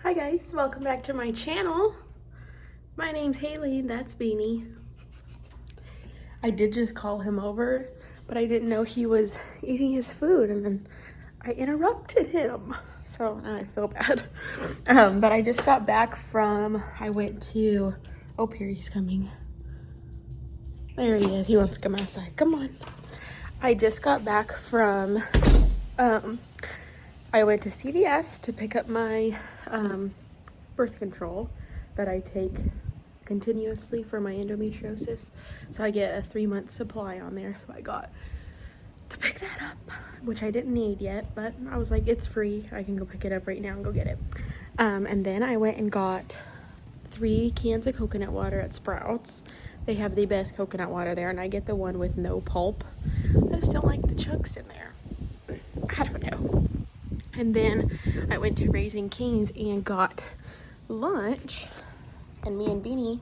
Hi guys, welcome back to my channel. My name's Hailey, that's Beanie. I did just call him over, but I didn't know he was eating his food and then I interrupted him. So now I feel bad. But I just got back from, I went to, oh, here he's coming. There he is, he wants to come outside, come on. I just got back from, I went to CVS to pick up my birth control that I take continuously for my endometriosis. So I get a 3-month supply on there. So I got to pick that up, which I didn't need yet, but I was like, it's free. I can go pick it up right now and go get it. And then I went and got 3 cans of coconut water at Sprouts. They have the best coconut water there, and I get the one with no pulp. I just don't like the chunks in there. I don't know. And then I went to Raising Cane's and got lunch, and me and Beanie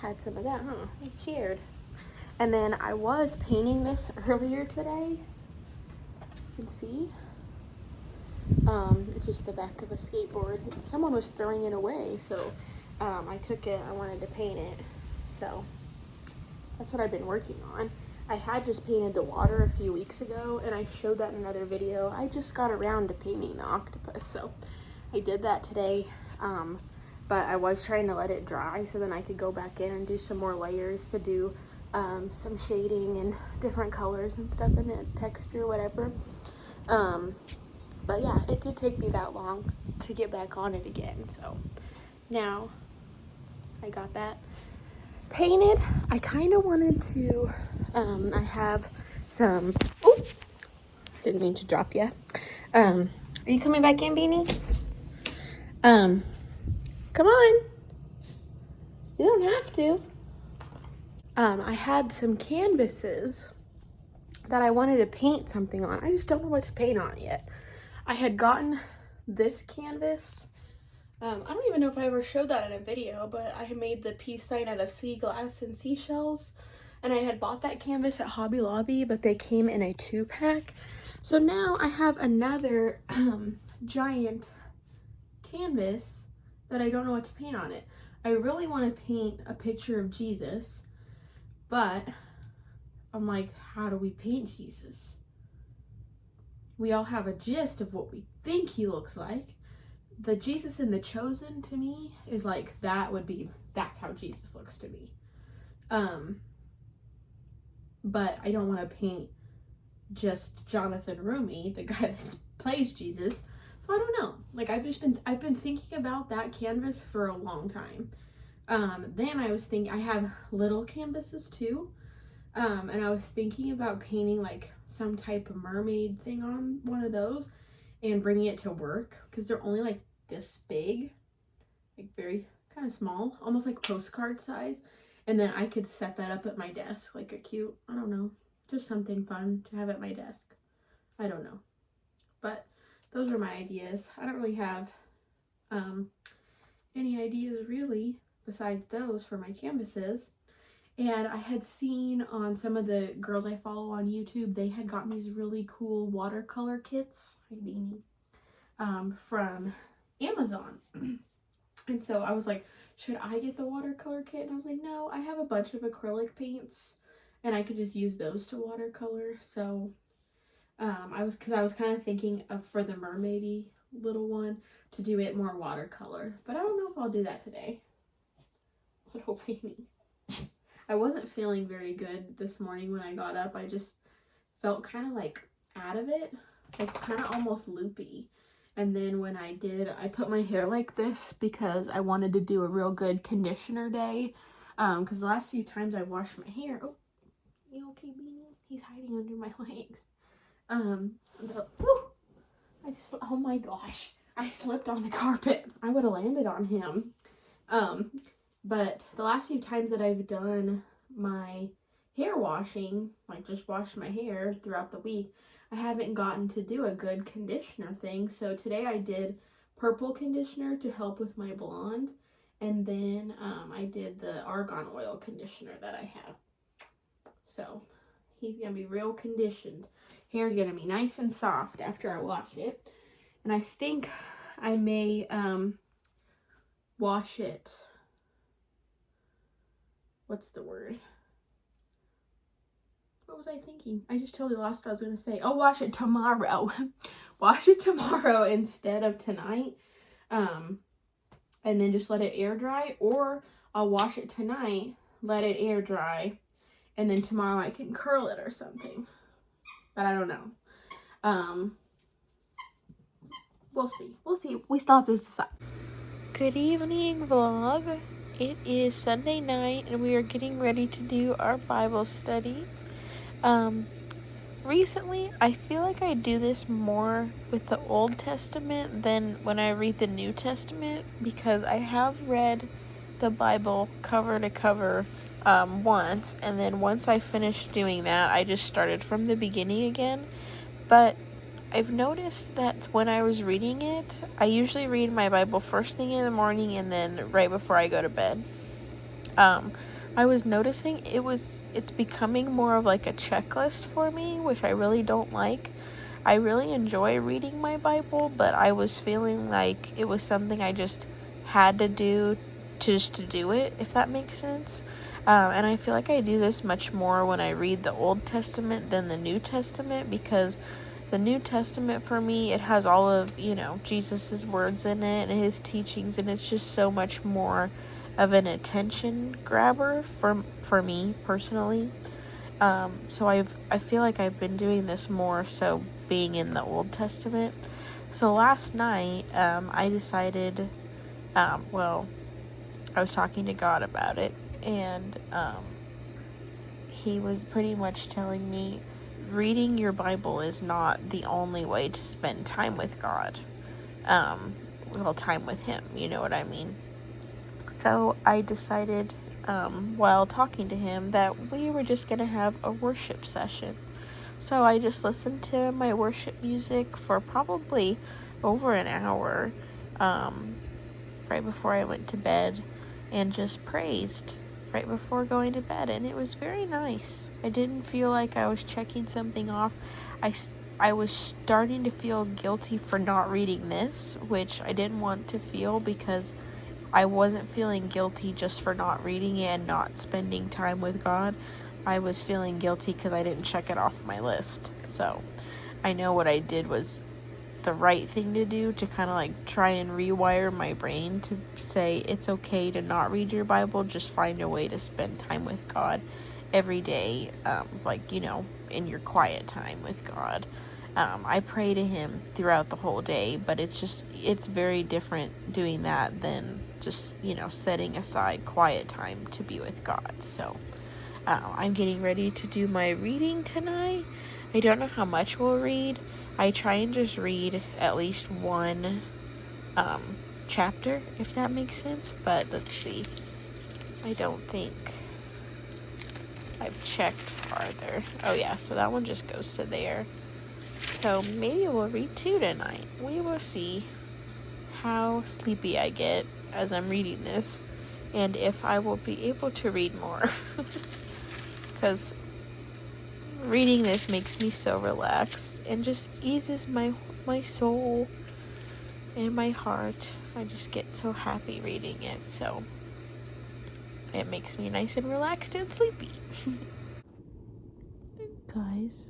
had some of that, huh? We cheered. And then I was painting this earlier today. You can see. It's just the back of a skateboard. Someone was throwing it away, so I took it. I wanted to paint it, so that's what I've been working on. I had just painted the water a few weeks ago, and I showed that in another video. I just got around to painting the octopus, so I did that today. But I was trying to let it dry so then I could go back in and do some more layers to do some shading and different colors and stuff in it, texture, whatever. But yeah, it did take me that long to get back on it again. So now I got that painted. I kind of wanted to, I have some, oh, didn't mean to drop you. Are you coming back in, Beanie? Come on. You don't have to. I had some canvases that I wanted to paint something on. I just don't know what to paint on yet. I had gotten this canvas. I don't even know if I ever showed that in a video, but I had made the peace sign out of sea glass and seashells. And I had bought that canvas at Hobby Lobby, but they came in a 2-pack. So now I have another giant canvas that I don't know what to paint on it. I really want to paint a picture of Jesus, but I'm like, how do we paint Jesus? We all have a gist of what we think he looks like. The Jesus in The Chosen to me is like, that's how Jesus looks to me. But I don't want to paint just Jonathan Rumi, the guy that plays Jesus. So I don't know. Like I've been thinking about that canvas for a long time. Then I was thinking, I have little canvases too. And I was thinking about painting like some type of mermaid thing on one of those and bringing it to work, because they're only like this big, like very kind of small, almost like postcard size. And then I could set that up at my desk, like a cute, I don't know, just something fun to have at my desk. I don't know. But those are my ideas. I don't really have any ideas really besides those for my canvases. And I had seen on some of the girls I follow on YouTube, they had gotten these really cool watercolor kits, from Amazon. And so I was like, should I get the watercolor kit? And I was like, no, I have a bunch of acrylic paints and I could just use those to watercolor. So I was kind of thinking of, for the mermaidy little one, to do it more watercolor, but I don't know if I'll do that today. Little baby. I wasn't feeling very good this morning when I got up. I just felt kind of like out of it, like kind of almost loopy. And then when I did, I put my hair like this because I wanted to do a real good conditioner day. Because the last few times I washed my hair, oh, you okay, Beanie? He's hiding under my legs. Oh my gosh, I slipped on the carpet. I would have landed on him. But the last few times that I've done my hair washing, like just washed my hair throughout the week, I haven't gotten to do a good conditioner thing. So today I did purple conditioner to help with my blonde. And then I did the argan oil conditioner that I have. So he's going to be real conditioned. Hair's going to be nice and soft after I wash it. And I think I may wash it. What's the word? What was I thinking? I just totally lost what I was going to say. I'll wash it tomorrow. Wash it tomorrow instead of tonight. And then just let it air dry. Or I'll wash it tonight, let it air dry, and then tomorrow I can curl it or something. But I don't know. We'll see. We'll see. We still have to decide. Good evening, vlog. It is Sunday night, and we are getting ready to do our Bible study. Recently, I feel like I do this more with the Old Testament than when I read the New Testament, because I have read the Bible cover to cover once, and then once I finished doing that, I just started from the beginning again. But I've noticed that when I was reading it, I usually read my Bible first thing in the morning and then right before I go to bed. I was noticing it's becoming more of like a checklist for me, which I really don't like. I really enjoy reading my Bible, but I was feeling like it was something I just had to do just to do it, if that makes sense. And I feel like I do this much more when I read the Old Testament than the New Testament, because the New Testament, for me, it has all of, Jesus's words in it and his teachings, and it's just so much more of an attention grabber for me personally. So I feel like I've been doing this more so being in the Old Testament. So last night, I decided, I was talking to God about it, and he was pretty much telling me reading your Bible is not the only way to spend time with God. Time with him, you know what I mean? So I decided, while talking to him, that we were just going to have a worship session. So I just listened to my worship music for probably over an hour, right before I went to bed, and just praised right before going to bed, and it was very nice. I didn't feel like I was checking something off. I was starting to feel guilty for not reading this, which I didn't want to feel, because I wasn't feeling guilty just for not reading it and not spending time with God. I was feeling guilty because I didn't check it off my list. So I know what I did was the right thing to do, to kind of like try and rewire my brain to say it's okay to not read your Bible, just find a way to spend time with God every day, in your quiet time with God. I pray to him throughout the whole day, but it's very different doing that than just, setting aside quiet time to be with God. So I'm getting ready to do my reading tonight. I don't know how much we'll read. I try and just read at least one chapter, if that makes sense. But let's see. I don't think I've checked farther. Oh yeah, so that one just goes to there. So maybe we'll read 2 tonight. We will see how sleepy I get as I'm reading this, and if I will be able to read more. Because reading this makes me so relaxed and just eases my soul and my heart. I just get so happy reading it, so it makes me nice and relaxed and sleepy. Guys,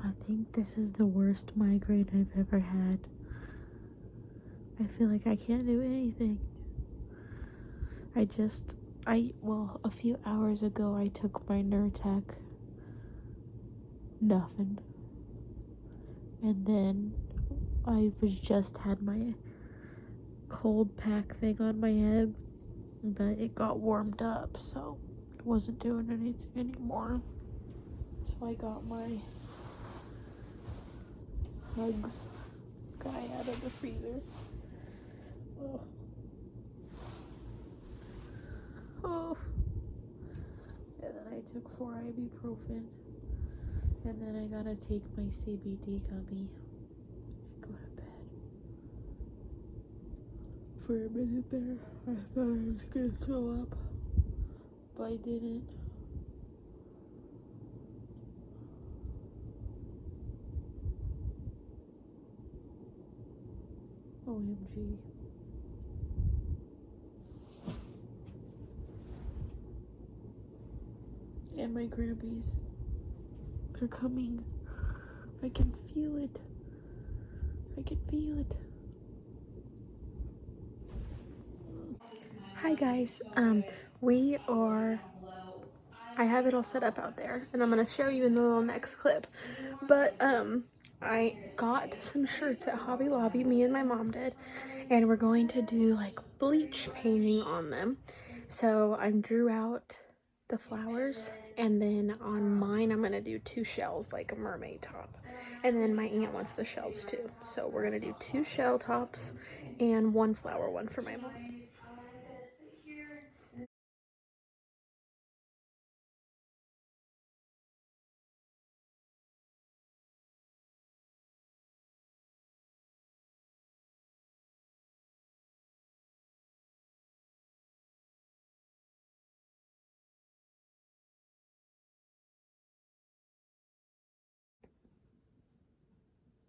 I think this is the worst migraine I've ever had. I feel like I can't do anything. A few hours ago I took my Nurtec. Nothing. And then I just had my cold pack thing on my head, but it got warmed up, so it wasn't doing anything anymore. So I got my Hugs guy out of the freezer. Oh. Oh. And then I took 4 ibuprofen. And then I gotta take my CBD gummy and go to bed. For a minute there, I thought I was gonna throw up, but I didn't. OMG. and my grandpies. They're coming. I can feel it. I can feel it. Hi guys. We are, I have it all set up out there and I'm gonna show you in the little next clip. But I got some shirts at Hobby Lobby, me and my mom did, and we're going to do like bleach painting on them. So I drew out the flowers, and then on mine I'm gonna do 2 shells like a mermaid top, and then my aunt wants the shells too, so we're gonna do 2 shell tops and 1 flower one for my mom.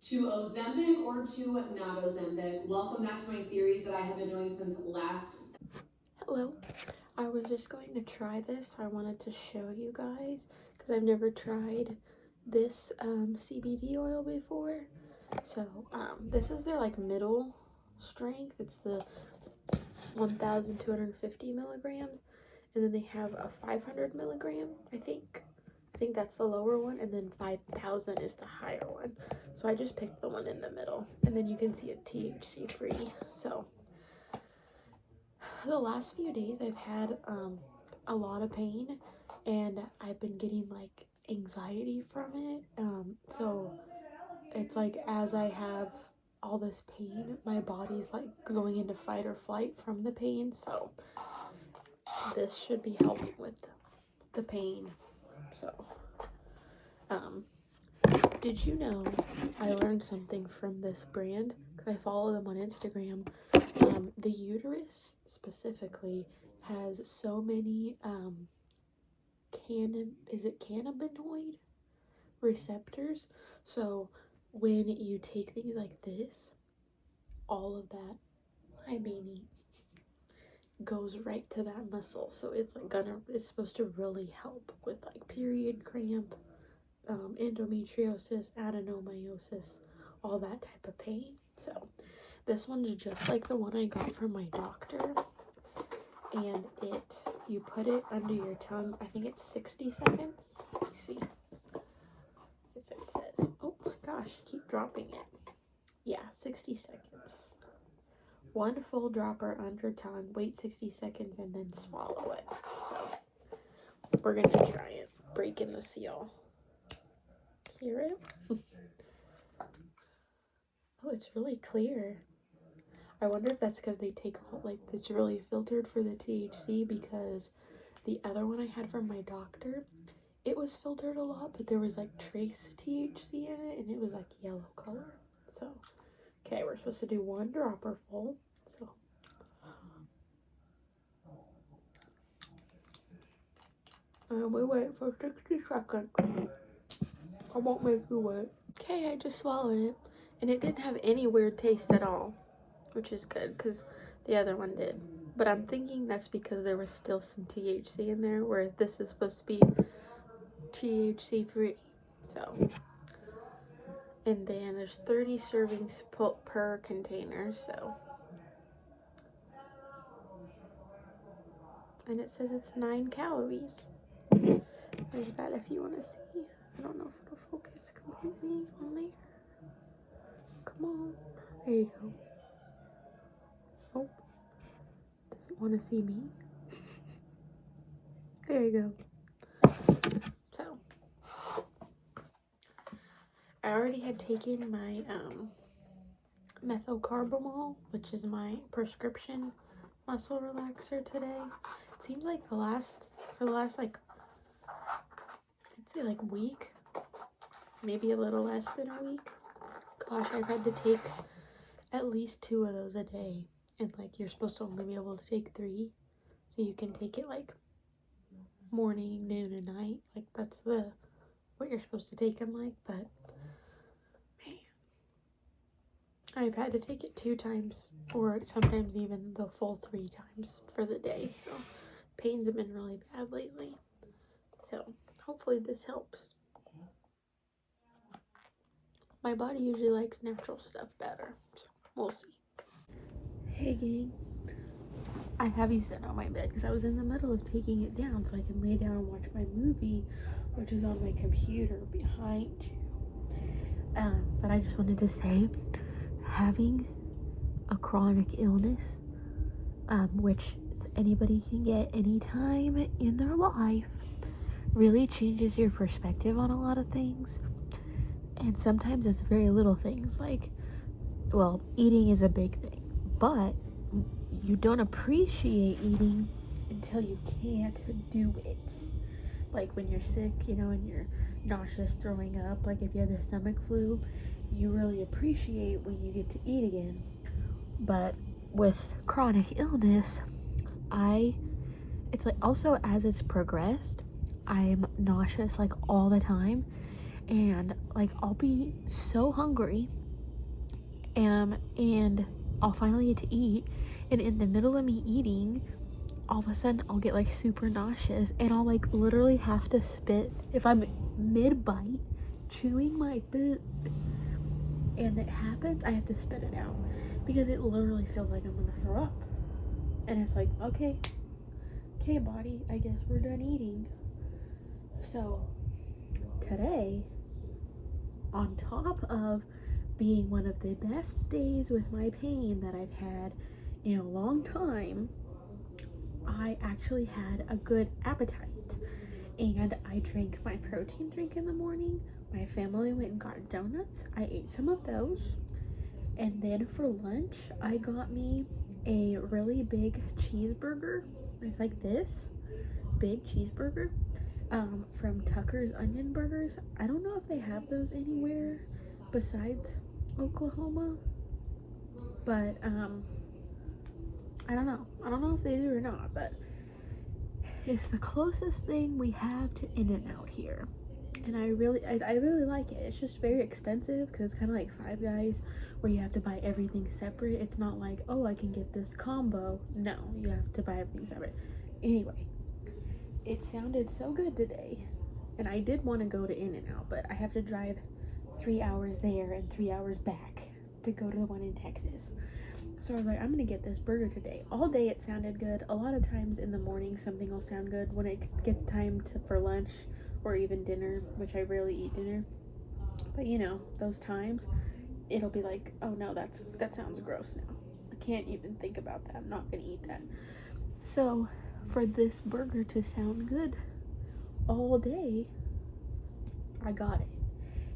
To Ozempic or to not Ozempic, welcome back to my series that I have been doing since last. Hello. I was just going to try this. I wanted to show you guys because I've never tried this CBD oil before. So this is their like middle strength. It's the 1,250 milligrams, and then they have a 500 milligram. I think that's the lower one, and then 5,000 is the higher one. So I just picked the one in the middle, and then you can see it THC free. So the last few days I've had a lot of pain, and I've been getting like anxiety from it. So it's like as I have all this pain, my body's like going into fight or flight from the pain. So this should be helping with the pain. So did you know I learned something from this brand because I follow them on Instagram? The uterus specifically has so many cannabinoid receptors. So when you take things like this, all of that, hi Beanie, goes right to that muscle. So it's like it's supposed to really help with like period cramp, endometriosis, adenomyosis, all that type of pain. So this one's just like the one I got from my doctor, and you put it under your tongue. I think it's 60 seconds. Let's see if it says. Oh my gosh, keep dropping it. Yeah, 60 seconds. 1 full dropper under tongue, wait 60 seconds, and then swallow it. So we're gonna try it. Breaking the seal. Hear it? Oh, it's really clear. I wonder if that's because they take like it's really filtered for the THC, because the other one I had from my doctor, it was filtered a lot, but there was like trace THC in it, and it was like yellow color. So okay, we're supposed to do 1 dropper full. So we wait for 60 seconds. I won't make you wait. Okay, I just swallowed it, and it didn't have any weird taste at all, which is good because the other one did. But I'm thinking that's because there was still some THC in there, whereas this is supposed to be THC free. So, and then there's 30 servings per container. So, and it says it's 9 calories. There's that if you want to see. I don't know if it'll focus completely on there. Come on. There you go. Oh, does it want to see me? There you go. So, I already had taken my methocarbamol, which is my prescription muscle relaxer today. It seems like for the last like, I'd say like week, maybe a little less than a week. Gosh, I've had to take at least 2 of those a day, and like you're supposed to only be able to take 3, so you can take it like morning, noon, and night. Like that's what you're supposed to take them like. But man, I've had to take it 2 times, or sometimes even the full 3 times for the day. So pains have been really bad lately. So Hopefully this helps. My body usually likes natural stuff better, so we'll see. Hey gang, I have you sit on my bed because I was in the middle of taking it down so I can lay down and watch my movie, which is on my computer behind you. But I just wanted to say, having a chronic illness, which anybody can get anytime in their life, really changes your perspective on a lot of things. And sometimes it's very little things, like, well, eating is a big thing, but you don't appreciate eating until you can't do it. Like when you're sick, you know, and you're nauseous, throwing up, like if you have the stomach flu, you really appreciate when you get to eat again. But with chronic illness, it's like also as it's progressed, I'm nauseous like all the time, and like I'll be so hungry, and I'll finally get to eat, and in the middle of me eating, all of a sudden I'll get like super nauseous, and I'll like literally have to spit if I'm mid-bite chewing my food, and it happens, I have to spit it out because it literally feels like I'm gonna throw up. And it's like, okay body, I guess we're done eating. So today, on top of being one of the best days with my pain that I've had in a long time, I actually had a good appetite, and I drank my protein drink in the morning. My family went and got donuts. I ate some of those, and then for lunch I got me a really big cheeseburger. It's like this big cheeseburger from Tucker's Onion Burgers. I don't know if they have those anywhere besides Oklahoma, but I don't know if they do or not, but it's the closest thing we have to In-N-Out here, and I really like it. It's just very expensive because it's kind of like Five Guys where you have to buy everything separate. It's not like, oh, I can get this combo. No, you have to buy everything separate. Anyway, it sounded so good today, and I did want to go to In-N-Out, but I have to drive 3 hours there and 3 hours back to go to the one in Texas. So I was like, I'm gonna get this burger today. All day it sounded good. A lot of times in the morning something will sound good. When it gets time for lunch or even dinner, which I rarely eat dinner, but you know, those times it'll be like, oh no, that sounds gross now. I can't even think about that. I'm not gonna eat that. So for this burger to sound good all day, I got it.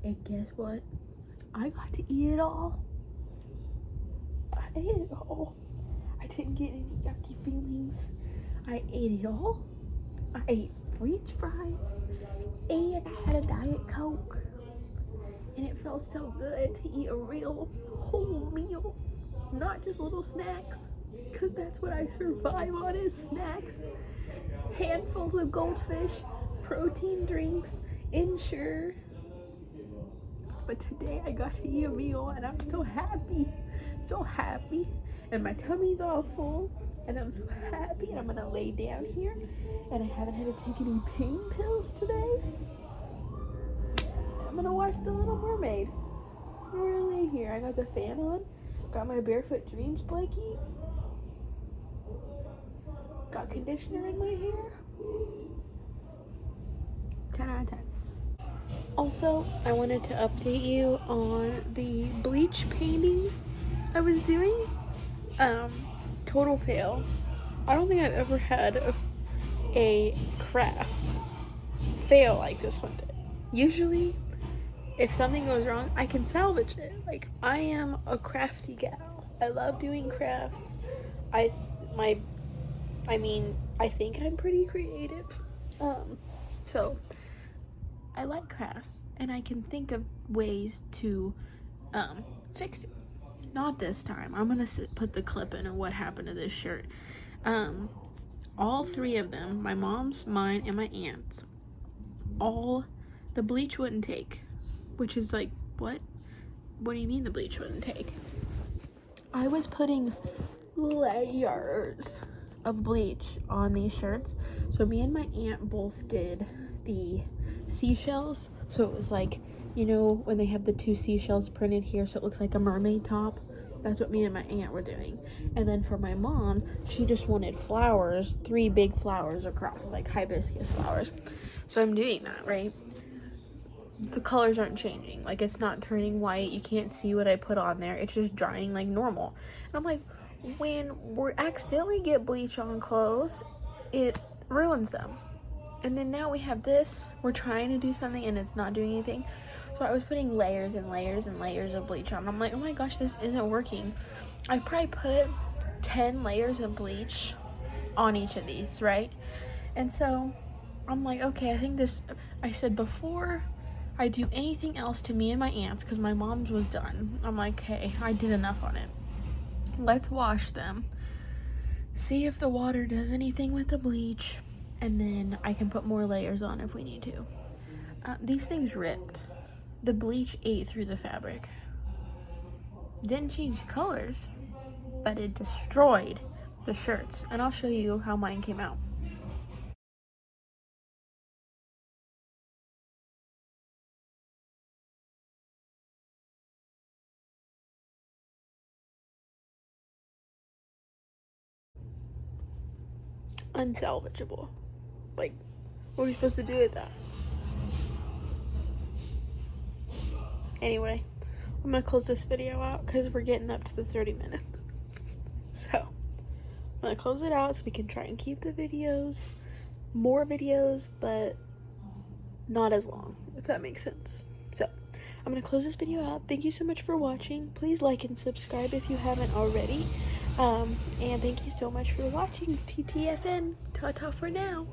And guess what? I got to eat it all. I ate it all. I didn't get any yucky feelings. I ate it all. I ate French fries, and I had a Diet Coke. And it felt so good to eat a real whole meal, not just little snacks, because that's what I survive on, is snacks. Handfuls of goldfish, protein drinks, Ensure. But today I got to eat a meal, and I'm so happy, and my tummy's all full, and I'm so happy, and I'm gonna lay down here, and I haven't had to take any pain pills today. I'm gonna watch The Little Mermaid. I'm gonna lay here. I got the fan on, got my Barefoot Dreams blankie, got conditioner in my hair. 10 out of 10. Also, I wanted to update you on the bleach painting I was doing. Total fail. I don't think I've ever had a craft fail like this one did. Usually, if something goes wrong, I can salvage it. Like, I am a crafty gal. I love doing crafts. I think I'm pretty creative. So I like crafts, and I can think of ways to fix it. Not this time. I'm gonna put the clip in of what happened to this shirt. All three of them, my mom's, mine, and my aunt's, all the bleach wouldn't take, which is like, what do you mean the bleach wouldn't take? I was putting layers of bleach on these shirts. So me and my aunt both did the seashells. So it was like, you know, when they have the 2 seashells printed here, so it looks like a mermaid top. That's what me and my aunt were doing. And then for my mom, she just wanted flowers, 3 big flowers across, like hibiscus flowers. So I'm doing that, right? The colors aren't changing. Like, it's not turning white. You can't see what I put on there. It's just drying like normal. And I'm like, when we accidentally get bleach on clothes, it ruins them. And then now we have this. We're trying to do something and it's not doing anything. So I was putting layers and layers and layers of bleach on. I'm like, oh my gosh, this isn't working. I probably put 10 layers of bleach on each of these, right? And so I'm like, okay, I think this, I said before I do anything else to me and my aunts, because my mom's was done, I'm like, hey, I did enough on it. Let's wash them. See if the water does anything with the bleach. And then I can put more layers on if we need to. These things ripped. The bleach ate through the fabric. Didn't change colors, but it destroyed the shirts. And I'll show you how mine came out. Unsalvageable. Like, what are we supposed to do with that? Anyway, I'm gonna close this video out because we're getting up to the 30 minutes. So, I'm gonna close it out so we can try and keep the videos, more videos, but not as long, if that makes sense. So, I'm gonna close this video out. Thank you so much for watching. Please like and subscribe if you haven't already. And thank you so much for watching. TTFN. Ta-ta for now.